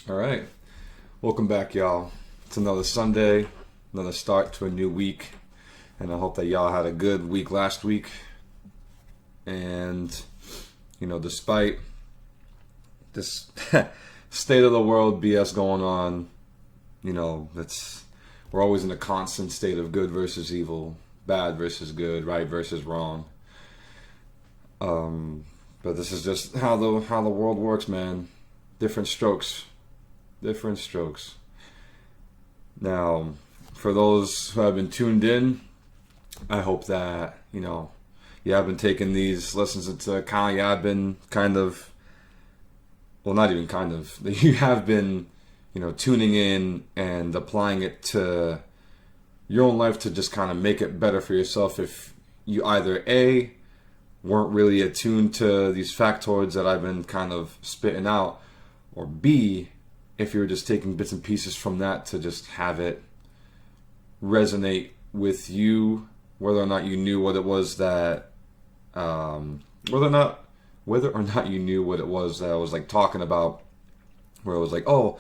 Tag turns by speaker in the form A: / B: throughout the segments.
A: All right. Welcome back, y'all. It's another Sunday, another start to a new week. And I hope that y'all had a good week last week. And, despite this state of the world BS going on, we're always in a constant state of good versus evil, bad versus good, right versus wrong. But this is just how the world works, man. Different strokes. Different strokes. Now, for those who have been tuned in, I hope that, you have been taking these lessons into account. You have been not even you have been, tuning in and applying it to your own life to just kind of make it better for yourself. If you either A, weren't really attuned to these factoids that I've been kind of spitting out, or B, if you're just taking bits and pieces from that to just have it resonate with you, whether or not you knew what it was that, whether or not you knew what it was that I was like talking about, where it was like, oh,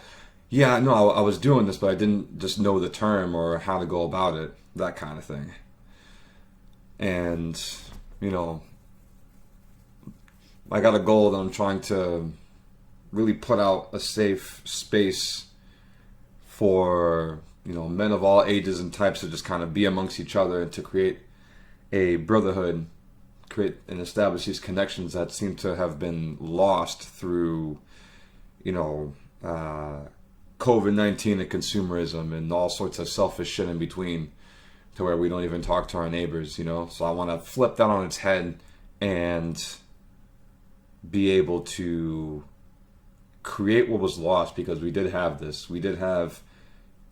A: yeah, no, I was doing this, but I didn't just know the term or how to go about it, that kind of thing. And, I got a goal that I'm trying to really put out a safe space for, men of all ages and types to just kind of be amongst each other and to create a brotherhood, create and establish these connections that seem to have been lost through, COVID-19 and consumerism and all sorts of selfish shit in between, to where we don't even talk to our neighbors, So I want to flip that on its head and be able to create what was lost, because we did have this. We did have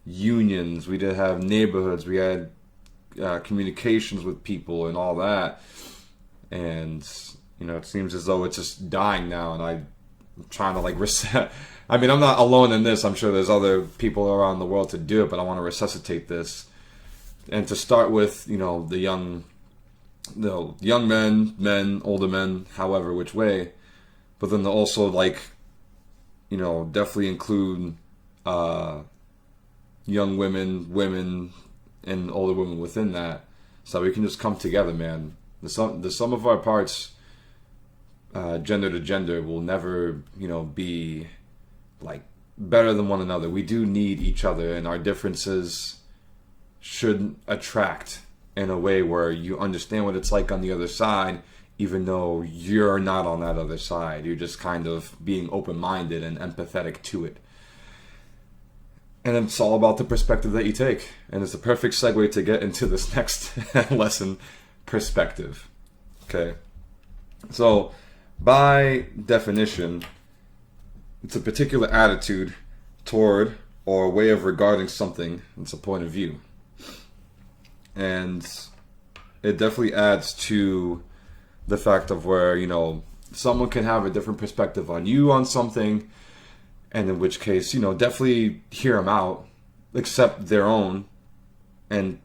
A: unions, we did have neighborhoods, we had communications with people and all that. And, it seems as though it's just dying now, and I'm trying to reset. I mean, I'm not alone in this. I'm sure there's other people around the world to do it, but I want to resuscitate this. And to start with, the young men, older men, however, which way. But then to also definitely include young women, and older women within that, so we can just come together, man. The sum of our parts, gender to gender, will never, be better than one another. We do need each other, and our differences should attract in a way where you understand what it's like on the other side, even though you're not on that other side. You're just kind of being open-minded and empathetic to it. And it's all about the perspective that you take. And it's a perfect segue to get into this next lesson, perspective. Okay. So, by definition, it's a particular attitude toward or a way of regarding something. It's a point of view. And it definitely adds to the fact of where, someone can have a different perspective on you on something, and in which case, definitely hear them out, accept their own, and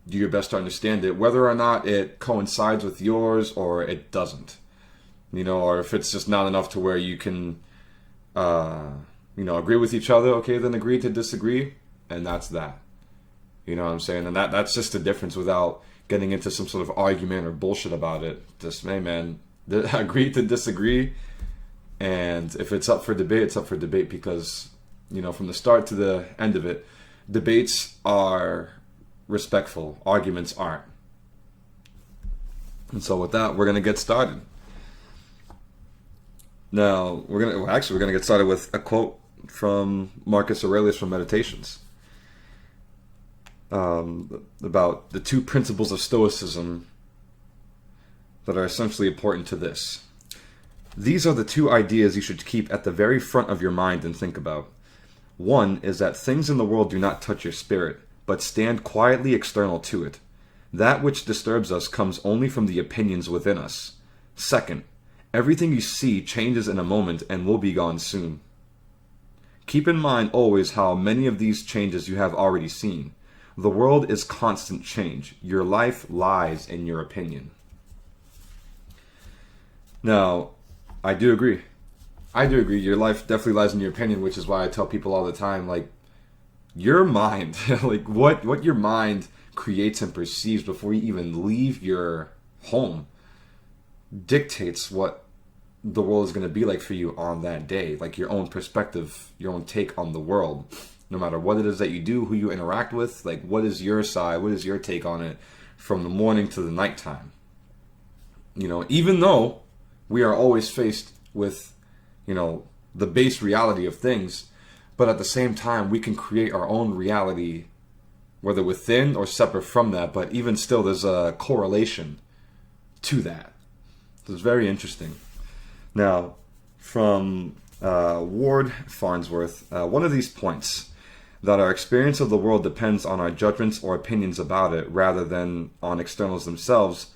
A: do your best to understand it, whether or not it coincides with yours or it doesn't. Or if it's just not enough to where you can, agree with each other, okay, then agree to disagree, and that's that. You know what I'm saying? And that's just the difference, without getting into some sort of argument or bullshit about it. Just, hey man, agree to disagree. And if it's up for debate, it's up for debate, because, from the start to the end of it, debates are respectful, arguments aren't. And so with that, we're going to get started. Now, we're going to get started with a quote from Marcus Aurelius from Meditations. About the two principles of Stoicism that are essentially important to this. These are the two ideas you should keep at the very front of your mind and think about. One is that things in the world do not touch your spirit, but stand quietly external to it. That which disturbs us comes only from the opinions within us. Second, everything you see changes in a moment and will be gone soon. Keep in mind always how many of these changes you have already seen. The world is constant change. Your life lies in your opinion. Now, I do agree. I do agree. Your life definitely lies in your opinion, which is why I tell people all the time, like, your mind, like what your mind creates and perceives before you even leave your home dictates what the world is going to be like for you on that day. Like your own perspective, your own take on the world, no matter what it is that you do, who you interact with, like what is your side, what is your take on it from the morning to the nighttime. You know, even though we are always faced with, you know, the base reality of things, but at the same time, we can create our own reality, whether within or separate from that. But even still, there's a correlation to that. So it's very interesting. Now, from Ward Farnsworth, one of these points, that our experience of the world depends on our judgments or opinions about it rather than on externals themselves,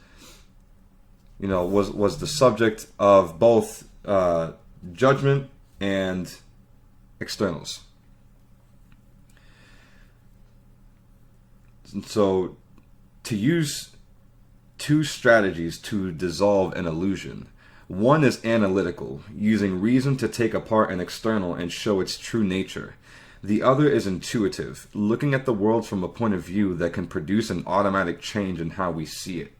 A: you know, was the subject of both judgment and externals. And so, to use two strategies to dissolve an illusion. One is analytical, using reason to take apart an external and show its true nature. The other is intuitive, looking at the world from a point of view that can produce an automatic change in how we see it,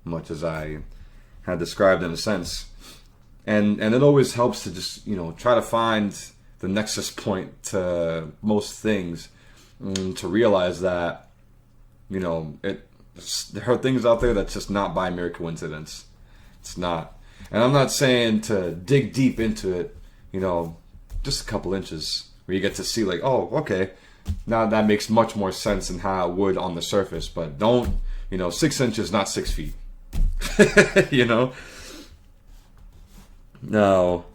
A: much as I had described in a sense. And it always helps to just, you know, try to find the nexus point to most things, to realize that, you know, there are things out there that's just not by mere coincidence. It's not. And I'm not saying to dig deep into it, you know, just a couple inches where you get to see like, oh, okay, now that makes much more sense than how it would on the surface. But don't, you know, 6 inches, not 6 feet. You know? Now,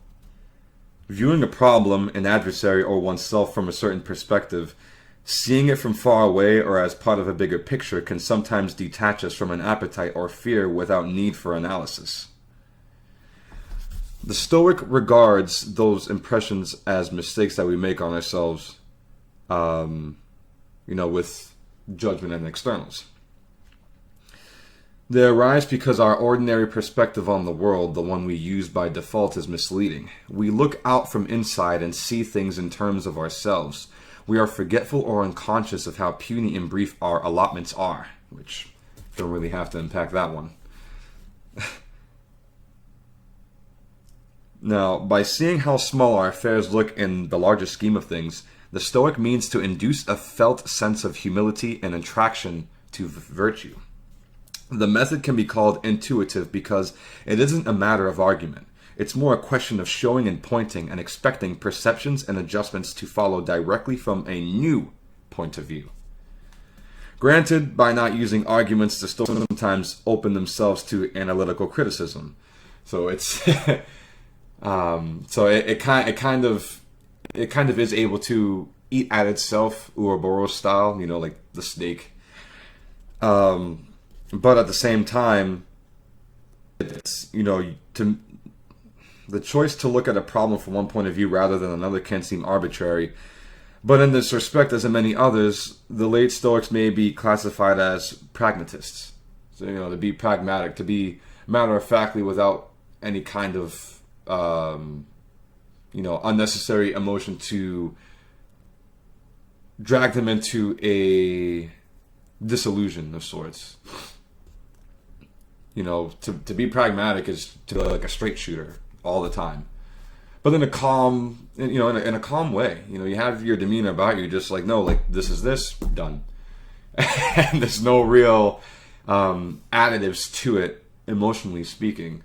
A: viewing a problem, an adversary, or oneself from a certain perspective, seeing it from far away or as part of a bigger picture can sometimes detach us from an appetite or fear without need for analysis. The Stoic regards those impressions as mistakes that we make on ourselves, you know, with judgment and externals. They arise because our ordinary perspective on the world, the one we use by default, is misleading. We look out from inside and see things in terms of ourselves. We are forgetful or unconscious of how puny and brief our allotments are, which don't really have to unpack that one. Now, by seeing how small our affairs look in the larger scheme of things, the Stoic means to induce a felt sense of humility and attraction to virtue. The method can be called intuitive because it isn't a matter of argument. It's more a question of showing and pointing and expecting perceptions and adjustments to follow directly from a new point of view. Granted, by not using arguments, the Stoics sometimes open themselves to analytical criticism. So it's so it kind of is able to eat at itself, Ouroboros style, you know, like the snake. But at the same time, it's, you know, the choice to look at a problem from one point of view rather than another can seem arbitrary. But in this respect, as in many others, the late Stoics may be classified as pragmatists. So, you know, to be pragmatic, to be matter-of-factly without any kind of, you know, unnecessary emotion to drag them into a disillusion of sorts. You know, to be pragmatic is to be like a straight shooter all the time, but in a calm, you know, in a calm way. You know, you have your demeanor about you, just like, no, like this is this, done, and there's no real additives to it, emotionally speaking.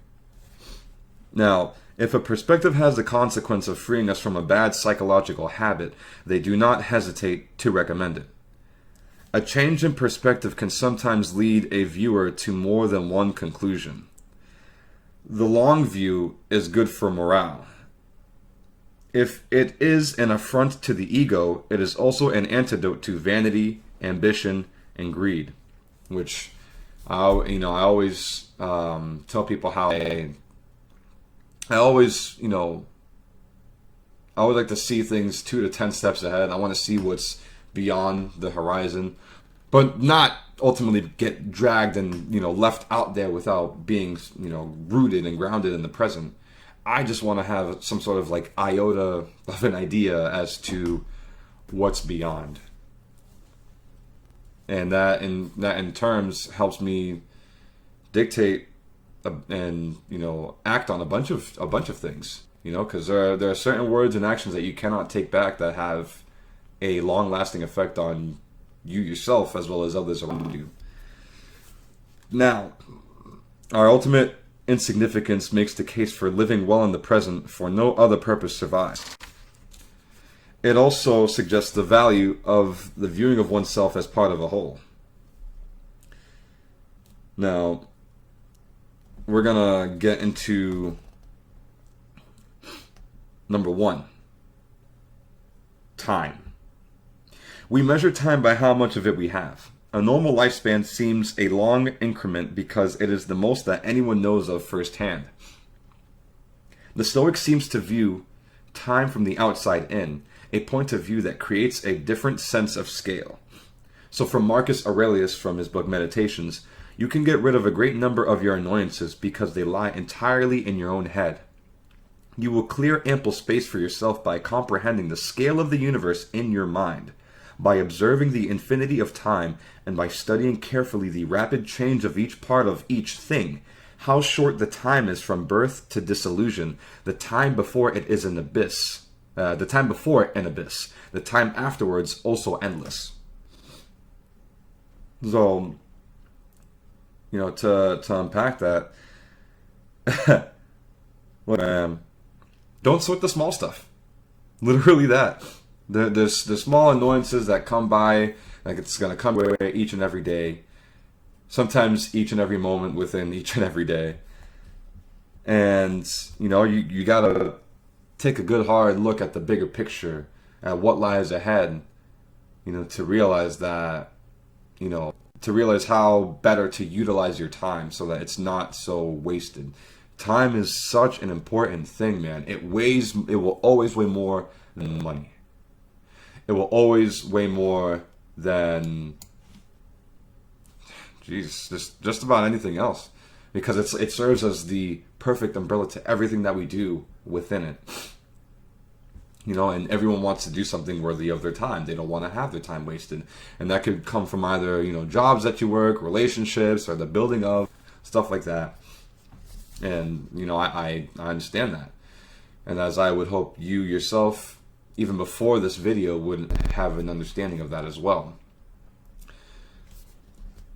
A: Now, if a perspective has the consequence of freeing us from a bad psychological habit, they do not hesitate to recommend it. A change in perspective can sometimes lead a viewer to more than one conclusion. The long view is good for morale. If it is an affront to the ego, it is also an antidote to vanity, ambition, and greed. Which, I always tell people how I always like to see things 2 to 10 steps ahead. I want to see what's beyond the horizon, but not ultimately get dragged and, you know, left out there without being, you know, rooted and grounded in the present. I just want to have some sort of like iota of an idea as to what's beyond. And that in terms helps me dictate and act on a bunch of things, because there are certain words and actions that you cannot take back that have a long-lasting effect on you yourself as well as others around you. Now, our ultimate insignificance makes the case for living well in the present, for no other purpose survives. It also suggests the value of the viewing of oneself as part of a whole. Now, we're gonna get into number 1. Time. We measure time by how much of it we have. A normal lifespan seems a long increment because it is the most that anyone knows of firsthand. The Stoic seems to view time from the outside in, a point of view that creates a different sense of scale. So from Marcus Aurelius, from his book Meditations, you can get rid of a great number of your annoyances because they lie entirely in your own head. You will clear ample space for yourself by comprehending the scale of the universe in your mind, by observing the infinity of time, and by studying carefully the rapid change of each part of each thing, how short the time is from birth to dissolution, the time before it is an abyss, the time before an abyss, the time afterwards also endless. So, to unpack that, don't sweat the small stuff. Literally that. There's small annoyances that come by, like it's going to come away each and every day. Sometimes each and every moment within each and every day. And, you got to take a good hard look at the bigger picture, at what lies ahead, to realize that, to realize how better to utilize your time so that it's not so wasted. Time is such an important thing, man. It will always weigh more than money. It will always weigh more than, just about anything else. Because it serves as the perfect umbrella to everything that we do within it. And everyone wants to do something worthy of their time. They don't want to have their time wasted. And that could come from either, jobs that you work, relationships, or the building of, stuff like that. And, I understand that. And as I would hope you yourself, even before this video, would have an understanding of that as well.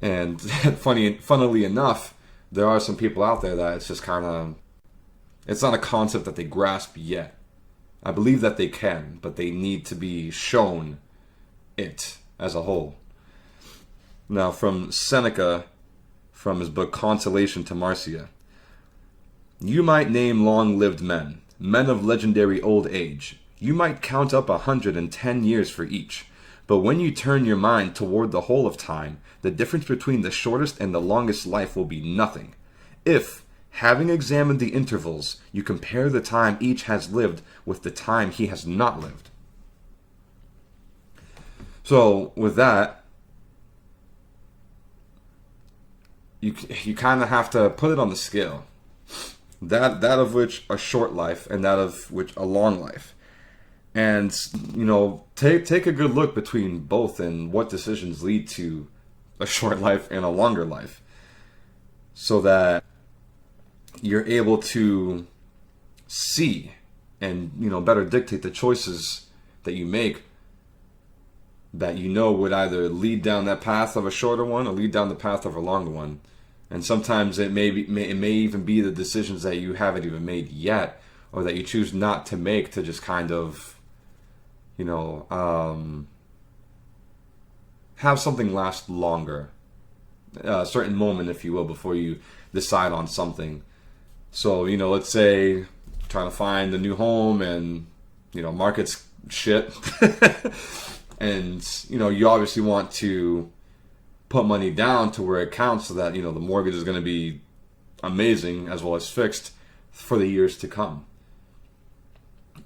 A: And funnily enough, there are some people out there that it's just it's not a concept that they grasp yet. I believe that they can, but they need to be shown it as a whole. Now, from Seneca, from his book Consolation to Marcia. You might name long-lived men of legendary old age. You might count up 110 years for each. But when you turn your mind toward the whole of time, the difference between the shortest and the longest life will be nothing. If, having examined the intervals, you compare the time each has lived with the time he has not lived. So, with that, you kind of have to put it on the scale. That of which a short life and that of which a long life. And, take a good look between both and what decisions lead to a short life and a longer life. So that you're able to see and, better dictate the choices that you make that would either lead down that path of a shorter one or lead down the path of a longer one. And sometimes it may even be the decisions that you haven't even made yet or that you choose not to make to just kind of, have something last longer. A certain moment, if you will, before you decide on something. So, let's say trying to find a new home and, market's shit. And, you obviously want to put money down to where it counts so that, the mortgage is going to be amazing as well as fixed for the years to come.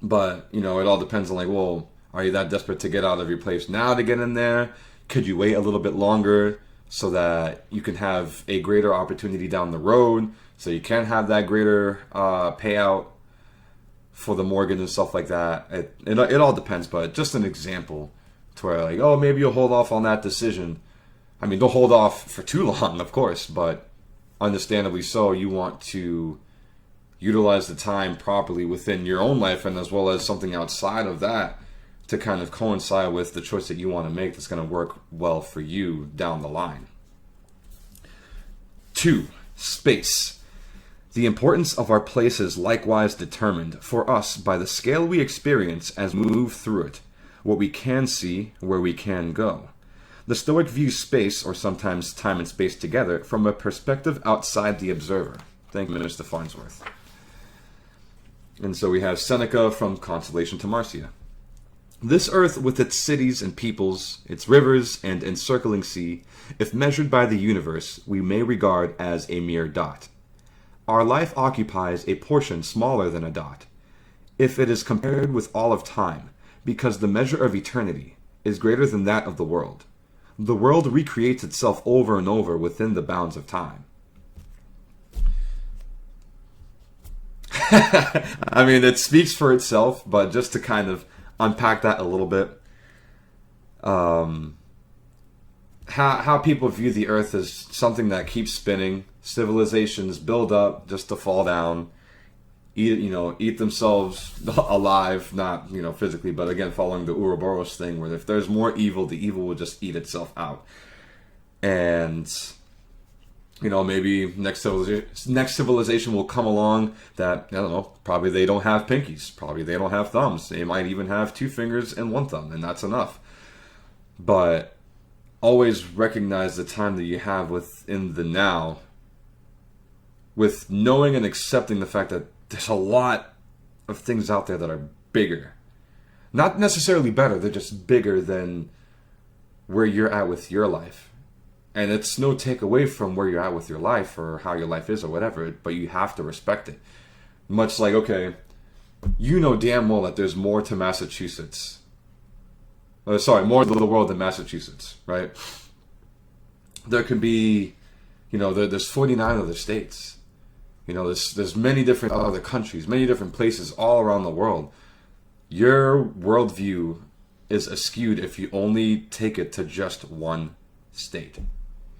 A: But, it all depends on are you that desperate to get out of your place now to get in there? Could you wait a little bit longer so that you can have a greater opportunity down the road so you can have that greater payout? for the mortgage and stuff like that. It all depends, but just an example to where like, oh, maybe you'll hold off on that decision. I mean, don't hold off for too long, of course, but understandably so, you want to utilize the time properly within your own life and as well as something outside of that to kind of coincide with the choice that you want to make that's going to work well for you down the line. 2. Space. The importance of our place is likewise determined for us by the scale we experience as we move through it, what we can see, where we can go. The Stoic views space, or sometimes time and space together, from a perspective outside the observer. Thank you, Mr. Farnsworth. And so we have Seneca from Consolation to Marcia. This earth with its cities and peoples, its rivers and encircling sea, if measured by the universe, we may regard as a mere dot. Our life occupies a portion smaller than a dot, if it is compared with all of time, because the measure of eternity is greater than that of the world. The world recreates itself over and over within the bounds of time. I mean, it speaks for itself, but just to kind of unpack that a little bit, how people view the earth as something that keeps spinning. Civilizations build up just to fall down, eat themselves alive, not physically, but again following the Ouroboros thing, where if there's more evil, the evil will just eat itself out. And maybe next civilization will come along that, I don't know, probably they don't have pinkies, probably they don't have thumbs, they might even have 2 fingers and 1 thumb, and that's enough. But always recognize the time that you have within the now, with knowing and accepting the fact that there's a lot of things out there that are bigger. Not necessarily better, they're just bigger than where you're at with your life. And it's no take away from where you're at with your life or how your life is or whatever, but you have to respect it. Much like, okay, you know damn well that there's more to Massachusetts. More to the world than Massachusetts, right? There could be, there's 49 other states. There's many different other countries, many different places all around the world. Your worldview is askewed if you only take it to just one state.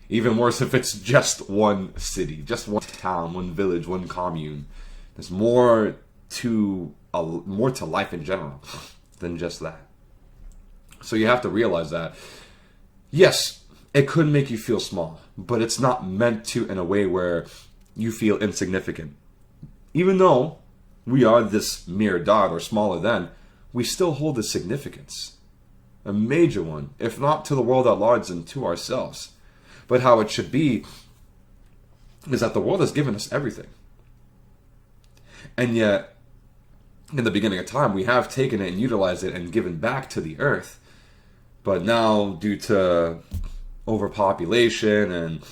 A: Even worse if it's just one city, just one town, one village, one commune. There's more to life in general than just that. So you have to realize that, yes, it could make you feel small, but it's not meant to in a way where you feel insignificant. Even though we are this mere dot or smaller than, we still hold a significance. A major one, if not to the world at large and to ourselves. But how it should be is that the world has given us everything. And yet, in the beginning of time, we have taken it and utilized it and given back to the earth. But now, due to overpopulation and,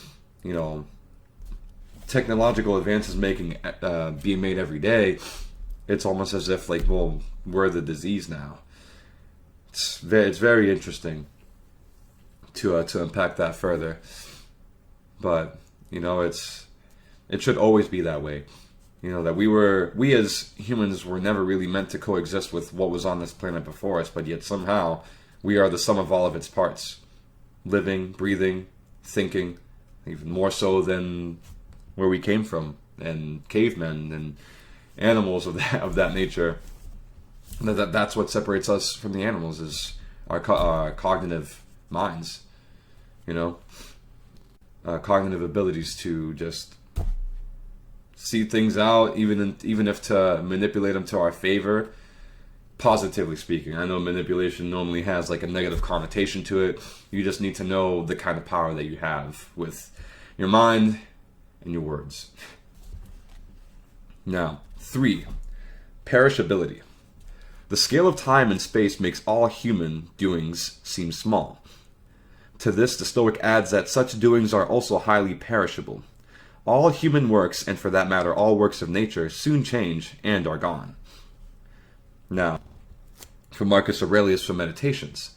A: technological advances being made every day, it's almost as if we're the disease now. It's very interesting to unpack that further, but it should always be that way. That we as humans were never really meant to coexist with what was on this planet before us, but yet somehow we are the sum of all of its parts, living, breathing, thinking, even more so than where we came from, and cavemen and animals of that nature. That's what separates us from the animals, is our cognitive minds, cognitive abilities to just see things out, even if to manipulate them to our favor, positively speaking. I know manipulation normally has a negative connotation to it. You just need to know the kind of power that you have with your mind and your words. Now, 3, perishability. The scale of time and space makes all human doings seem small. To this, the Stoic adds that such doings are also highly perishable. All human works, and for that matter all works of nature, soon change and are gone. Now, from Marcus Aurelius from Meditations.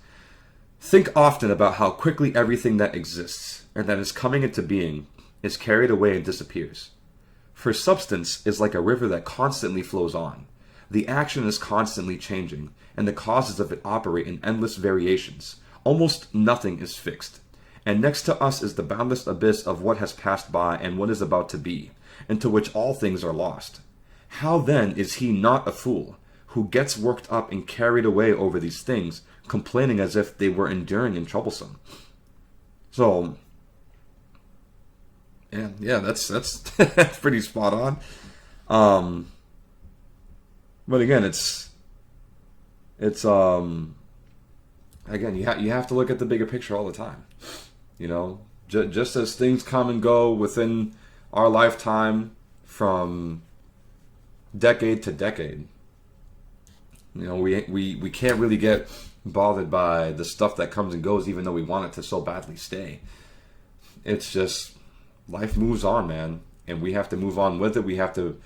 A: Think often about how quickly everything that exists, and that is coming into being, is carried away and disappears. For substance is like a river that constantly flows on, The action is constantly changing, and the causes of it operate in endless variations. Almost nothing is fixed. And next to us is the boundless abyss of what has passed by and what is about to be, into which all things are lost. How then is he not a fool, who gets worked up and carried away over these things, complaining as if they were enduring and troublesome? So, yeah, that's that's pretty spot on. But again, it's again, you have to look at the bigger picture all the time. Just as things come and go within our lifetime from decade to decade, we can't really get bothered by the stuff that comes and goes, even though we want it to so badly stay. It's just life moves on, man, and we have to move on with it. We have to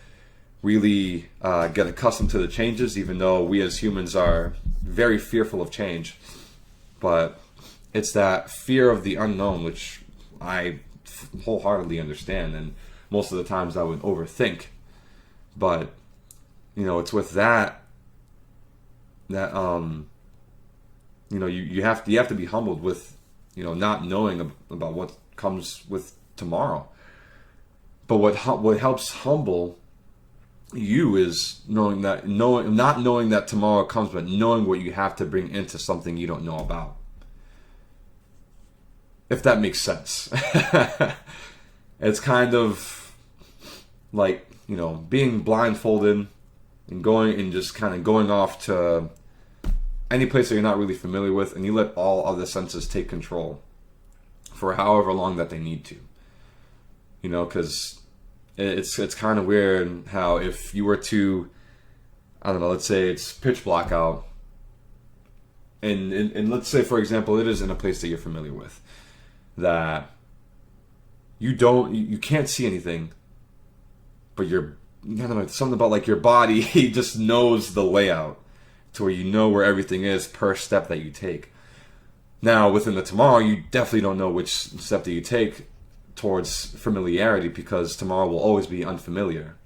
A: really get accustomed to the changes, even though we as humans are very fearful of change. But it's that fear of the unknown, which I wholeheartedly understand, and most of the times I would overthink. But it's with that you have to be humbled with not knowing about what comes with tomorrow. But what helps humble you is not knowing that tomorrow comes, but knowing what you have to bring into something you don't know about. If that makes sense. It's kind of like, being blindfolded and going off to any place that you're not really familiar with, and you let all other senses take control for however long that they need to. Because it's kind of weird how if you were to, I don't know, let's say it's pitch black out, and let's say, for example, it is in a place that you're familiar with, that you can't see anything, but I don't know, something about like your body just knows the layout to where you know where everything is per step that you take. Now, within the tomorrow, you definitely don't know which step that you take towards familiarity, because tomorrow will always be unfamiliar.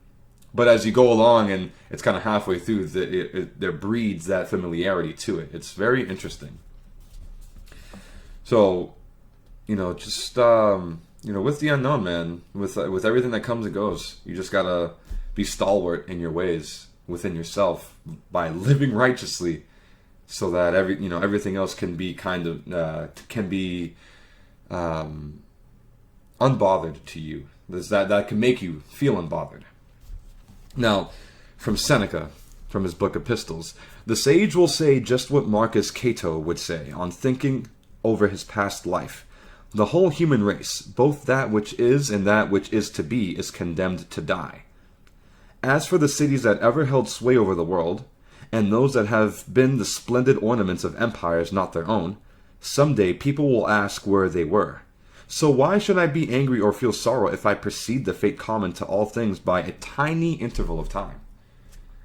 A: But as you go along and it's kind of halfway through, there breeds that familiarity to it. It's very interesting. So, just with the unknown, man, with everything that comes and goes, you just gotta be stalwart in your ways within yourself by living righteously, so that everything else can be unbothered to you. That can make you feel unbothered. Now, from Seneca, from his book Epistles, the sage will say just what Marcus Cato would say on thinking over his past life. The whole human race, both that which is and that which is to be, is condemned to die. As for the cities that ever held sway over the world, and those that have been the splendid ornaments of empires not their own, someday people will ask where they were. So why should I be angry or feel sorrow if I precede the fate common to all things by a tiny interval of time?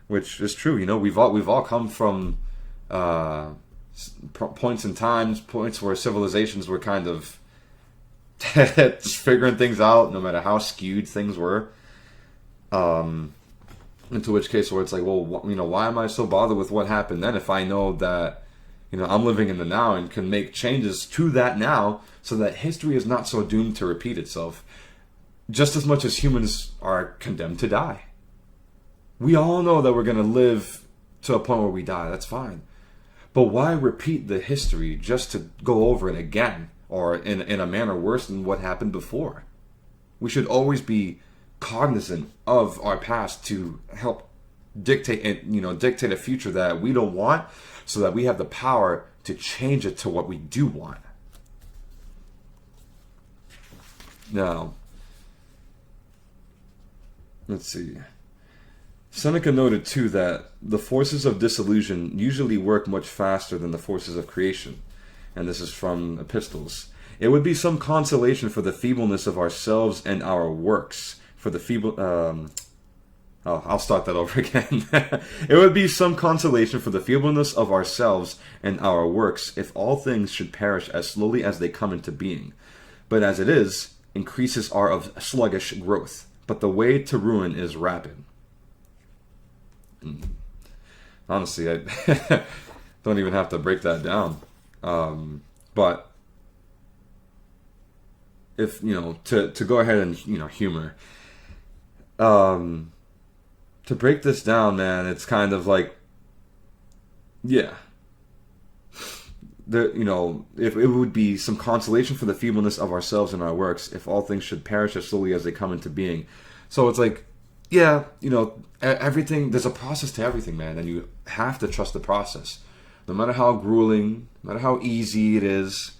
A: Which is true. We've all come from points in times, points where civilizations were kind of just figuring things out, no matter how skewed things were. Into which case, where it's like, well, why am I so bothered with what happened then if I know that, I'm living in the now and can make changes to that now, so that history is not so doomed to repeat itself, just as much as humans are condemned to die. We all know that we're going to live to a point where we die. That's fine. But why repeat the history just to go over it again, or in a manner worse than what happened before? We should always be cognizant of our past to help dictate a future that we don't want, so that we have the power to change it to what we do want. Now, let's see. Seneca noted too that the forces of disillusion usually work much faster than the forces of creation. And this is from Epistles. It would be some consolation for the feebleness of ourselves and our works. I'll start that over again. It would be some consolation for the feebleness of ourselves and our works if all things should perish as slowly as they come into being. But as it is, increases are of sluggish growth, but the way to ruin is rapid. Honestly, I don't even have to break that down. But if to go ahead and humor, to break this down, man, it's kind of like, yeah, if it would be some consolation for the feebleness of ourselves and our works, if all things should perish as slowly as they come into being. So it's like, yeah, everything, there's a process to everything, man, and you have to trust the process. No matter how grueling, no matter how easy it is,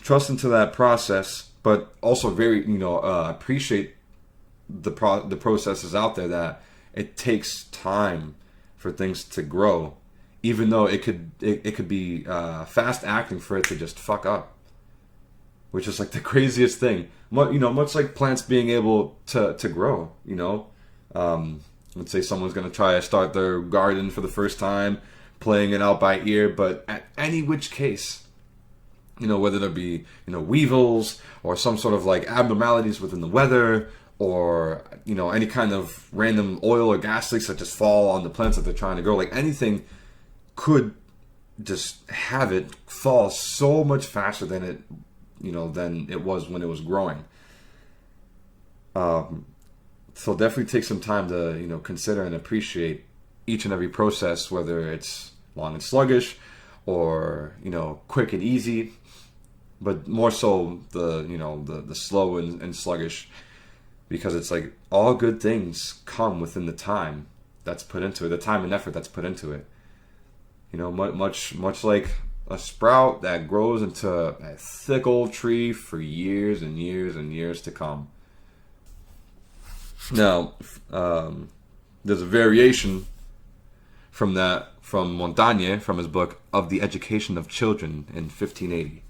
A: trust into that process, but also very, appreciate the processes out there that it takes time for things to grow, even though it could be fast acting for it to just fuck up, which is like the craziest thing. Much like plants being able to grow. Let's say someone's gonna try to start their garden for the first time, playing it out by ear, but at any which case, whether there be weevils or some sort of like abnormalities within the weather, or any kind of random oil or gas leaks that just fall on the plants that they're trying to grow, like anything could just have it fall so much faster than it was when it was growing. So definitely take some time to consider and appreciate each and every process, whether it's long and sluggish or quick and easy, but more so the slow and sluggish, because it's like all good things come within the time that's put into it, the time and effort that's put into it. Much like a sprout that grows into a thick old tree for years and years and years to come. Now, there's a variation from that from Montaigne, from his book Of the Education of Children in 1580.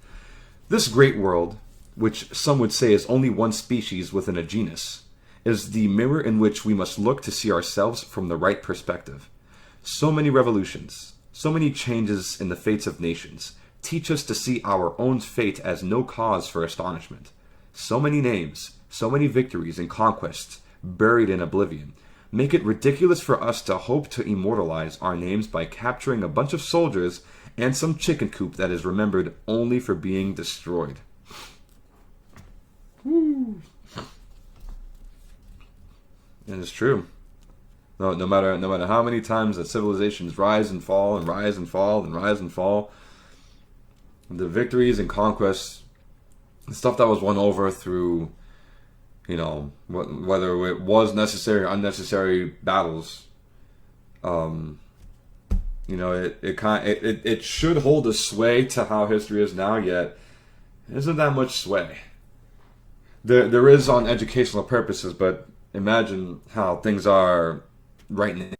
A: This great world, which some would say is only one species within a genus, is the mirror in which we must look to see ourselves from the right perspective. So many revolutions, so many changes in the fates of nations, teach us to see our own fate as no cause for astonishment. So many names, so many victories and conquests buried in oblivion, make it ridiculous for us to hope to immortalize our names by capturing a bunch of soldiers and some chicken coop that is remembered only for being destroyed. Woo. And it's true. No matter how many times that civilizations rise and fall and rise and fall and rise and fall, the victories and conquests, the stuff that was won over through, whether it was necessary or unnecessary battles, it should hold a sway to how history is now, yet it isn't that much sway. There is on educational purposes, but imagine how things are right now.